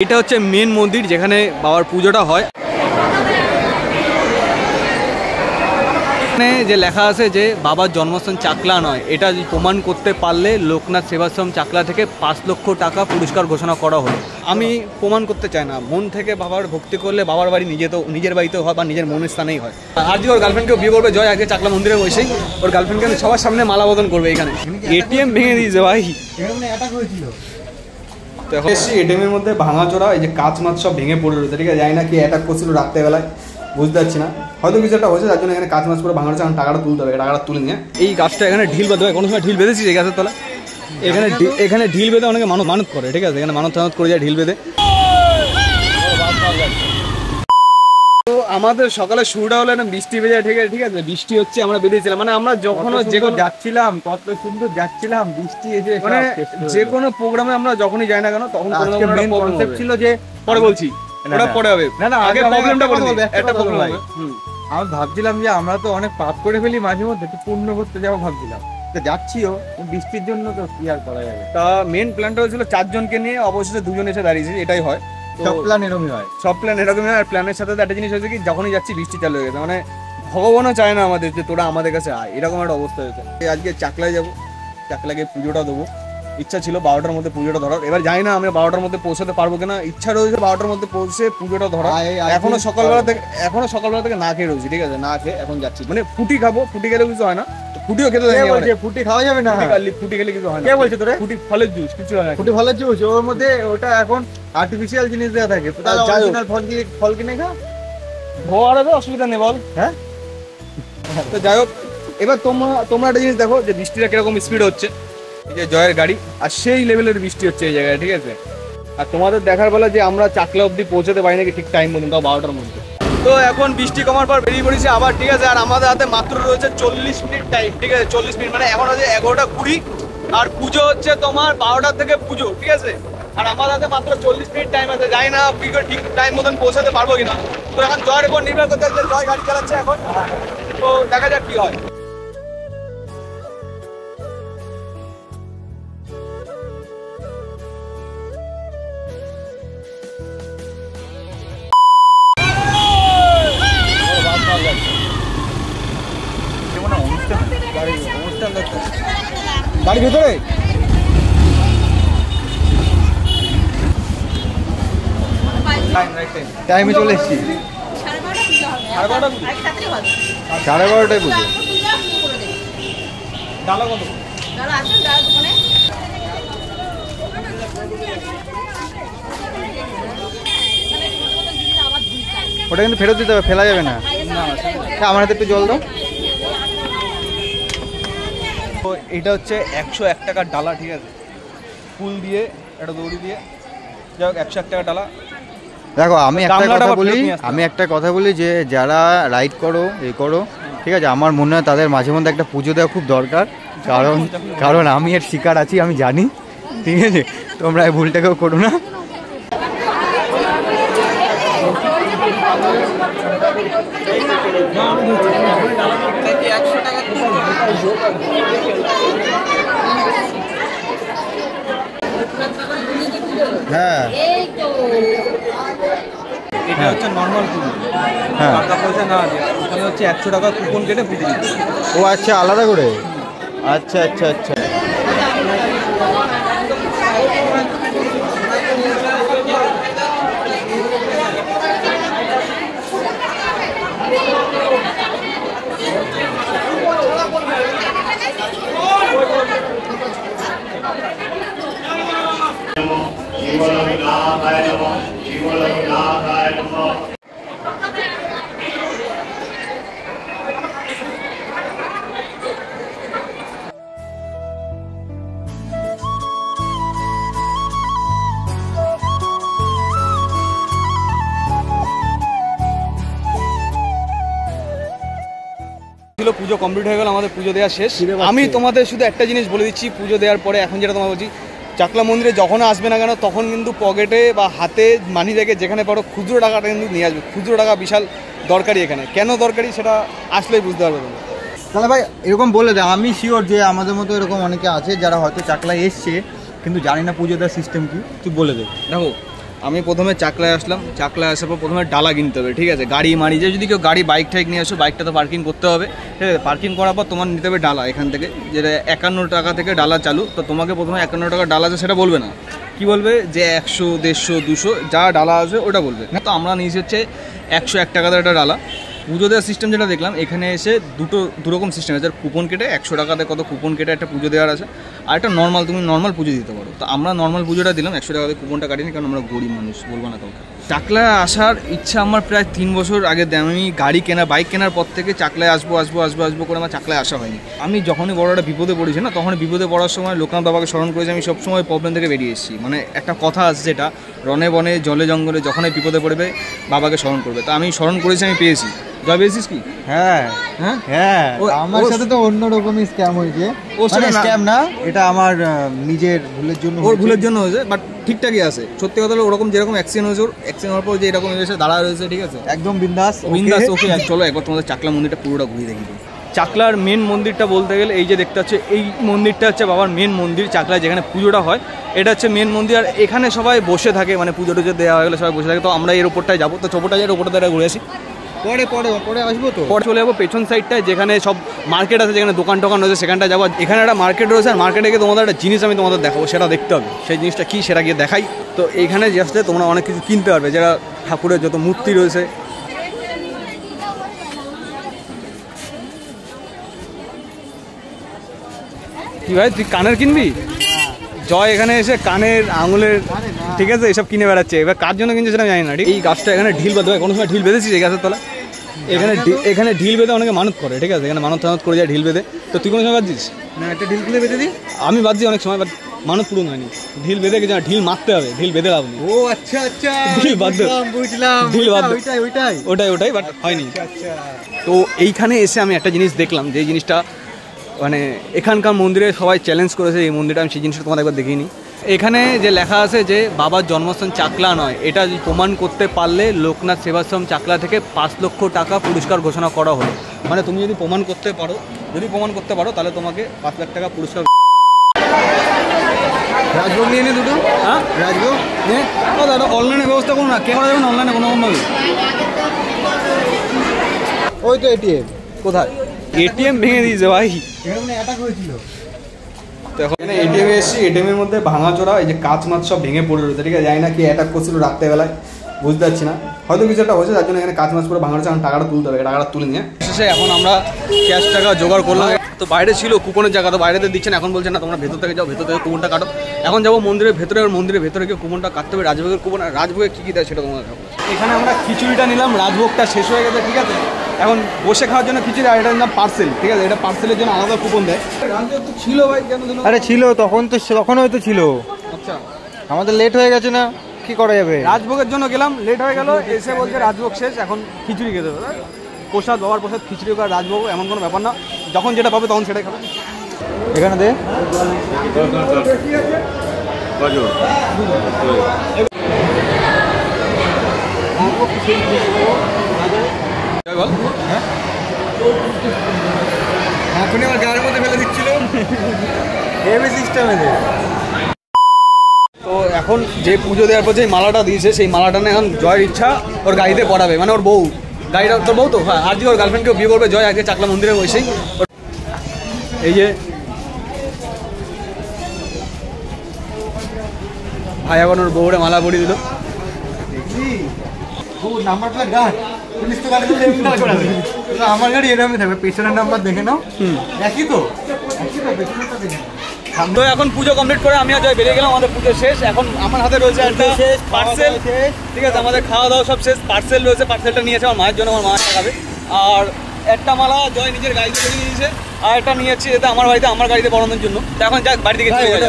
এটা হচ্ছে মেন মন্দির যেখানে বাবার পুজোটা হয়। এখানে যে লেখা আছে যে বাবার জন্মস্থান চাকলা নয়, এটা প্রমাণ করতে পারলে লোকনাথ সেবাশ্রম চাকলা থেকে 5 লক্ষ টাকা পুরস্কার ঘোষণা করা হলো। আমি প্রমাণ করতে চাই না, মন থেকে বাবার ভক্তি করলে বাবার বাড়ি নিজের বাড়িতেও হয় বা নিজের মনের স্থানেই হয়। আজকে ওর গার্লফ্রেন্ডকেও বিয়ে করবে জয়, আজকে চাকলা মন্দিরে বসেই ওর গার্লফ্রেন্ডকে সবার সামনে মালা বদন করবে। এখানে এটিএম ভেঙে দিয়েছে ভাই, অ্যাটাক হয়েছিল। তো এখন এসছি এটিএম এর মধ্যে ভাঙাচোরা, এই যে কাঁচ মাছ সব ভেঙে পড়ে রয়েছে, ঠিক আছে। জানি না কি অ্যাটাক করছিল রাত্রেবেলায়, বুঝতে পারছি না, হয়তো কিছু একটা হয়েছে যার জন্য এখানে কাঁচ মাছ করে ভাঙাচ্ছে। এখন টাকাটা তুলতে হবে, টাকাটা তুলে নিয়ে এই গাছটা এখানে ঢিল বাঁধতে হবে। কোনো সময় ঢিল বেঁধেছিস এই গাছের তলা? এখানে ঢিল বেঁধে অনেকে মানত করে, ঠিক আছে। এখানে মানত করে যায় ঢিল বেঁধে। তো আমাদের সকালে শুরুটা হলো না বৃষ্টি বেজে, ঠিক আছে। বৃষ্টি হচ্ছে, আমরা বেরিয়েছিলাম, মানে আমরা যখন যাচ্ছিলাম কত সুন্দর যাচ্ছিলাম, বৃষ্টি এসে মানে যে কোনো প্রোগ্রামে আমরা যখনই যাই না কেন তখন কনসেপ্ট ছিল যে পরে বলছি ওটা পরে হবে, না না আগে প্রবলেমটা বলে দিই। একটা প্রবলেম হবে, আমি ভাবছিলাম যে আমরা তো অনেক পাপ করে ফেলি মাঝে মধ্যে, একটু পূর্ণ করতে যাবো ভাবছিলাম, তো যাচ্ছিও বৃষ্টির জন্য, তো কি আর করা যাবে। তা মেন প্ল্যানটা হয়েছিল 4 জনকে নিয়ে, অবশেষে 2 জন এসে দাঁড়িয়েছে। এটাই হয়, সব প্ল্যান এরকমই হয়, সব প্ল্যান এরকমই হয়। আর প্ল্যানের সাথে একটা জিনিস হয়েছে কি, যখনই যাচ্ছি বৃষ্টি চালু হয়ে গেছে, মানে ভগবানও চায় না আমাদের যে তোরা আমাদের কাছে আয়, এরকম একটা অবস্থা হয়েছে। আজকে চাকলায় যাবো, চাকলাকে পুজোটা দেবো। ইচ্ছা ছিল 12টার মধ্যে পুজোটা ধরার, এবার জানি না আমি 12টার মধ্যে পৌঁছাতে পারবো কিনা। ইচ্ছা রয়েছে 12টার মধ্যে পৌঁছে পুজোটা ধরা। এখনো সকালবেলা থেকে না খেয়ে রয়েছি, ঠিক আছে, না খেয়ে এখন যাচ্ছি। মানে ফুটি খাবো, ফুটি খেলে কিছু হয় না, ফুটিও খেতে দেয়। ফুটি খাওয়া যাবে না, ফুটি খেলে কিছু হয় না। কে বলছে তোরে? ফুটি ফলের জুস, কিছু হয় না। ফুটি ফলের জুস, ওর মধ্যে ওটা এখন আর্টিফিশিয়াল জিনিস দেওয়া থাকে। ফল কিনে খা, ভোয়ার হবে, অসুবিধা নেই বল। হ্যাঁ, তো যাই হোক, এবার তোমরা একটা জিনিস দেখো যে বৃষ্টিটা কিরকম স্পিড হচ্ছে। এই যে জয়ের গাড়ি, আর সেই লেভেলের বৃষ্টি হচ্ছে এই জায়গায়, ঠিক আছে। আর তোমাদের দেখার বেলা যে আমরা চাকলা অবধি পৌঁছাতে পারি নাকি ঠিক টাইম মতন, তাও 12টার মধ্যে। তো এখন বৃষ্টি কমার পর বেরিয়ে পড়েছি আবার, ঠিক আছে। আর আমাদের হাতে মাত্র রয়েছে 40 মিনিট টাইম, ঠিক আছে। 40 মিনিট মানে এখন হচ্ছে 11টা 20, আর পুজো হচ্ছে তোমার 12টার থেকে পুজো, ঠিক আছে। আর আমার হাতে মাত্র 40 মিনিট টাইম আছে, জানি না ঠিক টাইম মতন পৌঁছাতে পারবো কিনা। তো এখন জয়ের উপর নির্ভর করতে হচ্ছে, জয় গাড়ি চালাচ্ছে এখন, তো দেখা যাক কি হয়। গাড়ি ভেতরে টাইমে চলে এসছি, 12:30টায় পুজো। ওটা কিন্তু ফেরত দিতে হবে, ফেলা যাবে না। আমার হাতে একটু জল দাও। তো এটা হচ্ছে 101 টাকার ডালা, ঠিক আছে। ফুল দিয়ে একটা দড়ি দিয়ে, যাই হোক 101 টাকার ডালা। দেখো আমি একটা কথা বলি যে যারা রাইড করো করো, ঠিক আছে, আমার মনে হয় তাদের মাঝে মধ্যে একটা পুজো দেওয়া খুব দরকার, কারণ আমি এর শিকার আছি, আমি জানি, ঠিক আছে। তোমরা এই ভুলটাকেও করো না। হ্যাঁ, এটা হচ্ছে নর্মাল পুজো, টাকা পয়সা না দিয়ে, ওখানে হচ্ছে 100 টাকা কুপন কেটে পুজো দিচ্ছে। ও আচ্ছা, আলাদা করে, আচ্ছা আচ্ছা আচ্ছা। পুজো কমপ্লিট হয়ে গেল, আমাদের পুজো দেওয়া শেষ। আমি তোমাদের শুধু একটা জিনিস বলে দিচ্ছি, পুজো দেওয়ার পরে এখন যেটা তোমার বলছি, চাকলা মন্দিরে যখন আসবে না কেন তখন কিন্তু পকেটে বা হাতে মানি ব্যাগে যেখানে পারো খুচরো টাকাটা কিন্তু নিয়ে আসবে। খুচরো টাকা বিশাল দরকারি এখানে। কেন দরকারি সেটা আসলেই বুঝতে পারবে তোমরা। তাহলে ভাই এরকম বলে দেয়, আমি শিওর যে আমাদের মতো এরকম অনেকে আছে যারা হয়তো চাকলায় এসছে কিন্তু জানি না পুজো দেওয়ার সিস্টেম কি, তুই বলে দে। দেখো আমি প্রথমে চাকলায় আসলাম, চাকলায় আসার পর প্রথমে ডালা কিনতে হবে, ঠিক আছে। গাড়ি মারি যে যদি কেউ গাড়ি বাইক টাইক নিয়ে আসো, বাইকটা তো পার্কিং করতে হবে, ঠিক আছে। পার্কিং করার পর তোমার নিতে হবে ডালা এখান থেকে, যেটা 51 টাকা থেকে ডালা চালু। তো তোমাকে প্রথমে 51 টাকা ডালা আছে সেটা বলবে না, কি বলবে যে 100, 150, 200 যা ডালা আছে ওটা বলবে। তো আমরা নিয়েছি হচ্ছে 101 টাকাতে একটা ডালা। পুজো দেওয়ার সিস্টেম যেটা দেখলাম, এখানে এসে দু রকম সিস্টেম আছে। কুপন কেটে 100 টাকাতে কত কুপন কেটে একটা পুজো দেওয়ার আছে, আর একটা নর্মাল, তুমি নর্মাল পুজো দিতে পারো। তো আমরা নর্মাল পুজোটা দিলাম, 100 টাকাতে কুপনটা কাটিনি, কারণ আমরা গরিব মানুষ, বলবো না কাউকে। চাকলায় আসার ইচ্ছা আমার প্রায় 3 বছর আগে। আমি গাড়ি কেনা, বাইক কেনার পর থেকে চাকলায় আসবো করে আমার চাকলায় আসা হয়নি। আমি যখনই বড় একটা বিপদে পড়েছি না, তখন বিপদে পড়ার সময় লোকনাথ বাবাকে স্মরণ করেছি। আমি সবসময় প্রবলেম থেকে বেরিয়ে এসেছি। মানে একটা কথা আছে যেটা, রনে বনে জলে জঙ্গলে যখনই বিপদে পড়বে বাবাকে স্মরণ করবে। তা আমি স্মরণ করেছি, আমি পেয়েছি। জয় পেয়েছিস কি? হ্যাঁ হ্যাঁ হ্যাঁ, আমার সাথে তো অন্য রকমই স্ক্যাম হয়েছে। মানে স্ক্যাম না, এটা আমার নিজের ভুলের জন্য, ওর ভুলের জন্য হয়েছে, বাট ঠিকঠাকই আছে। সত্যি কথা হলো, ওরকম যেরকম অ্যাক্সিডেন্ট হয়েছে, ওর অ্যাক্সিডেন্ট হওয়ার পর যে এরকম এসে দাঁড়া রয়েছে, ঠিক আছে, একদম বিন্দাস বিন্দাস। ওকে, চলো একবার তোমাদের চাকলা মন্দিরটা পুরোটা ঘুরিয়ে দেখি। চাকলার মেন মন্দিরটা বলতে গেলে এই যে দেখতে পাচ্ছ, এই মন্দিরটা হচ্ছে বাবার মেন মন্দির। চাকলায় যেখানে পুজোটা হয় এটা হচ্ছে মেন মন্দির, আর এখানে সবাই বসে থাকে, মানে পুজো টুজো দেওয়া হয়ে গেলে সবাই বসে থাকে। তো আমরা এর ওপরটায় যাবো, তো ছোপটা যাই ওপরটা ঘুরে আসি, পরে আসবো। তো পরে চলে যাবো পেছন সাইডটায়, যেখানে সব মার্কেট আছে, যেখানে দোকান টোকান রয়েছে, সেখানটা যাবো। এখানে একটা মার্কেট রয়েছে, আর মার্কেটে গিয়ে তোমাদের একটা জিনিস আমি তোমাদের দেখাবো, সেটা দেখতে হবে। সেই জিনিসটা কি সেটা গিয়ে দেখাই। তো এইখানে যে আসলে তোমরা অনেক কিছু কিনতে পারবে, যারা ঠাকুরের যত মূর্তি রয়েছে। কি ভাই, তুই কানের কিনবি? জয় এখানে এসে কানের, আঙুলের, ঠিক আছে, এসব কিনে বেড়াচ্ছে। এবার কার জন্য কিনছে সেটা জানি না। ঠিক, এই গাছটা এখানে ঢিল বাঁধবে, কোনো সময় ঢিল বেঁধেছিস এই গাছের তলা? এখানে ঢিল বেঁধে অনেকে মানত করে, ঠিক আছে, এখানে মানত করে যায় ঢিল বেঁধে। তো তুই কোনো সময় বাঁধছিস না? একটা ঢিল খুলে বেঁধে দিই। আমি বাঁধছি অনেক সময়, বাট মানত পূরণ হয়নি। ঢিল বেঁধে গেছে, ঢিল মারতে হবে, ঢিল বেঁধে লাভ নেই। ও আচ্ছা আচ্ছা, ঢিল বাঁধতে, বুঝলাম, ঢিল বাঁধতে, ওইটাই, বাট হয়নি। তো এইখানে এসে আমি একটা জিনিস দেখলাম, যে জিনিসটা মানে এখানকার মন্দিরে সবাই চ্যালেঞ্জ করেছে এই মন্দিরটা। আমি সেই জিনিসটা তোমাদের একবার দেখিনি। এখানে যে লেখা আছে যে বাবার জন্মস্থান চাকলা নয়, এটা প্রমাণ করতে পারলে লোকনাথ সেবাশ্রম চাকলা থেকে 5 লক্ষ টাকা পুরস্কার ঘোষণা করা হলো। মানে তুমি যদি প্রমাণ করতে পারো তাহলে তোমাকে 5 লাখ টাকা পুরস্কার। রাজভোগ নিয়ে নি দুটো। হ্যাঁ, রাজভোগ নিয়ে দাদা অনলাইনে ব্যবস্থা করুন না, কে করা যাবে না অনলাইনে কোনোভাবে? ওই তো এটিএম। কোথায়? এটিএম ভেঙে দিয়েছে ভাই, এখানে অ্যাটাক হয়েছিল। তো এখন এটিএমে এসেছি, এটিএমের মধ্যে ভাঙাচোরা, এই যে কাঁচ মাছ সব ভেঙে পড়ে রয়েছে, ঠিক আছে। জানি না কি অ্যাটাক করছিল রাত্রেবেলায়, বুঝতে পারছি না, হয়তো কিছু একটা হয়েছে, যার জন্য এখানে কাঁচ মাছ পুরো ভাঙা রয়েছে। এখন টাকাটা তুলতে হবে, টাকাটা তুলে নিয়ে শেষে এখন আমরা ক্যাশ টাকা জোগাড় করলাম। তো বাইরে ছিল কুপনের জায়গা, তো বাইরেতে দিচ্ছে না, এখন বলছে না তোমরা ভেতর থেকে যাও, ভেতর থেকে কুপনটা কাটো। এখন যাবো মন্দিরের ভেতরে, আর মন্দিরের ভেতরে গিয়ে কুপনটা কাটতে হবে, রাজভোগের কুপন। আর রাজভোগে কী কী দেয় সেটা তোমরা খাবো। এখানে আমরা খিচুড়িটা নিলাম, রাজভোগটা শেষ হয়ে গেছে, ঠিক আছে। এখন বসে খাওয়ার জন্য খিচুড়ি, আর এটার নাম পার্সেল, ঠিক আছে। এটা পার্সেলের জন্য আলাদা কুপন দেয়। রাজভোগ তো ছিল ভাই, কেন? আরে ছিল, তখন হয়তো ছিল। আচ্ছা, আমাদের লেট হয়ে গেছে না, কি করা যাবে? রাজভোগের জন্য গেলাম, লেট হয়ে গেল, এসে বলছে রাজভোগ শেষ, এখন খিচুড়ি খেতে হবে। প্রসাদ, বাবার প্রসাদ, খিচুড়ি বা রাজভোগ এমন কোনো ব্যাপার না, যখন যেটা পাবে তখন সেটাই খাবে। এখানে দে। বল। হ্যাঁ, এখনই আমার গায়ের মধ্যে ফেলে দিচ্ছিল। হেভি সিস্টেমে দে। তো এখন যে পুজো দেওয়ার পর যে মালাটা দিয়েছে, সেই মালাটা না এখন জয়ের ইচ্ছা ওর গাড়িতে পড়াবে, মানে ওর বউ, গাড়িটা তোর বউ তো, হ্যাঁ, আর যে ওর গার্লফ্রেন্ডকেও বিয়ে করবে জয় আজকে চাকলা মন্দিরে বসেই। এই যে ভাই এখন ওর বউরে মালা পরিয়ে দিল। নাম্বার প্লেট গার্ড, পুলিশ তো গাড়ি আমার গাড়ি এরকমই থাকবে, পেছনের নাম্বার দেখে নাও। একই তো, পেছনেরটা দেখে নাও। তো এখন পুজো কমপ্লিট করে আমি আর জয় বেরিয়ে গেলাম, আমাদের পুজো শেষ। এখন আমার হাতে রয়েছে একটা পার্সেল, ঠিক আছে, আমাদের খাওয়া দাওয়া সব শেষ। পার্সেল রয়েছে, পার্সেলটা নিয়েছে আমার মায়ের জন্য, আমার মা খাবে। আর একটা মালা জয় নিজের গাড়িতে নিয়ে নিয়েছে, আর একটা নিয়েছি এটা আমার বাড়িতে, আমার গাড়িতে পড়ানোর জন্য। তো এখন যাক বাড়ি থেকে চলে যাবে।